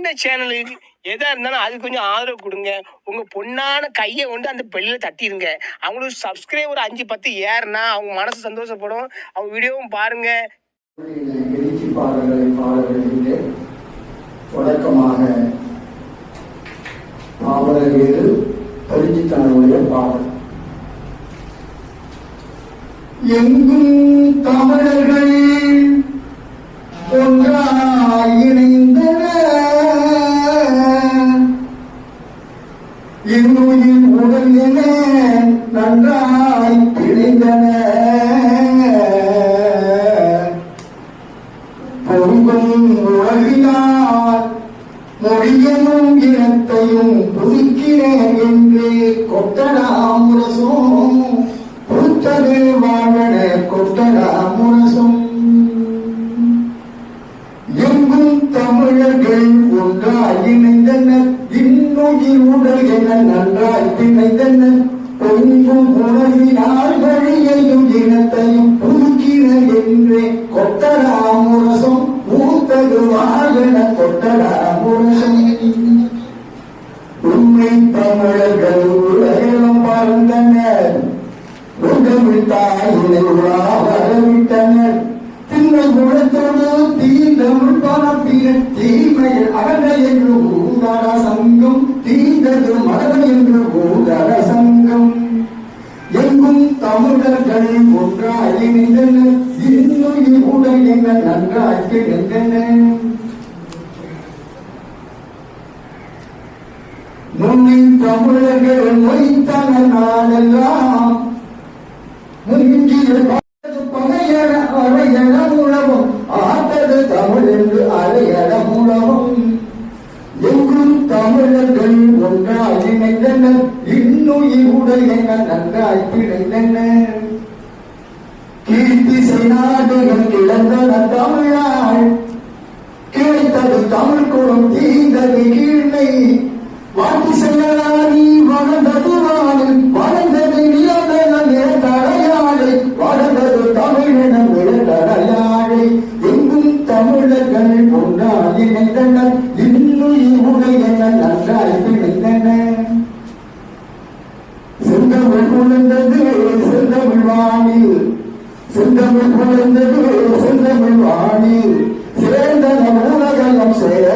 இந்த சேனலுக்கு எதா இருந்தாலும் அது கொஞ்சம் ஆதரவு கொடுங்க. உங்க பொண்ணான கையை கொண்டு அந்த பெல்லில் தட்டிடுங்க. அவங்களுக்கு சப்ஸ்கிரைபர் 5-10 ஏறுனா அவங்க மனசு சந்தோஷப்படும். அவங்க வீடியோவும் பாருங்க. எழுச்சி பாடல்களை பாடல்களிலே தொடக்கமாக பாவலர் வேறு பரிஞ்சித்தனுடைய பாடல். எங்கும் தமிழர்கள் ஒன்றாய் இணைந்தனர், இன்னுயிர் உடல் என நன்றாய் பிணைந்தனர். பொங்கும் உலகினார் மொழியனும் இனத்தையும் புதுக்கிறேன் என்று கொட்டலாம் முரசும் புத்தது வாழன கொட்டலாம் முரசும். எங்கும் தமிழர்கள் ஒன்றாய் இணைந்தனர், இன்னுயிர் உடல் என நன்றாய் பிணைந்தனர். பொங்கும் உலகினார் மொழியையும் இனத்தையும் புதுக்கிறேன் என்று கொட்டலாம் முரசும் மூத்தது வாழன கொட்டலாம் முரசும். உண்மை தமிழர்கள் உலகம் பறந்தனர், உடமிழ் தாயினை வரவிட்டனர். திண்ணை குளத்தோடு தீந்தமிழ் பரப்பிய தீமையில் அகல என்று ஊதர சங்கம், தீந்தது மரண என்று ஊதர சங்கம். எங்கும் தமிழர்கள் ஒன்றாய் இணைந்தனர், இன்னுயிர் உடல் என நன்றாய் பிணைந்தனர். முன்னி தமிழர்கள் மொய்த்தன நாளெல்லாம் முங்கிய பகையட அறையட மூலமும் ஆட்டது தமிழ் என்று அறையட மூலமும். எங்கும் தமிழர்கள் ஒன்றாய் இணைந்தனர், இன்னுயிர் உடல் என நன்றாய் பிணைந்தனர். கீர்த்திசை நாடுகள் கிளந்தன தமிழாள், கிடைத்தது தமிழ் குளம் தீந்தது கீழ்மை. வாட்டி செல்லாரி வளர்ந்தது வானில் வளர்ந்தது நிலத்தடையாளை, வளர்ந்தது தமிழென விளத்தடையாளை. எங்கும் தமிழர்கள் ஒன்றாய் இணைந்தனர், இன்னுயிர் உடல் என நன்றாய் பிணைந்தனர். செந்தமிழ் உணர்ந்தது செந்தமிழ் வானில், செந்தமிழ் உணர்ந்தது செந்தமிழ் வானில். சேர்ந்தன உலகம் சேர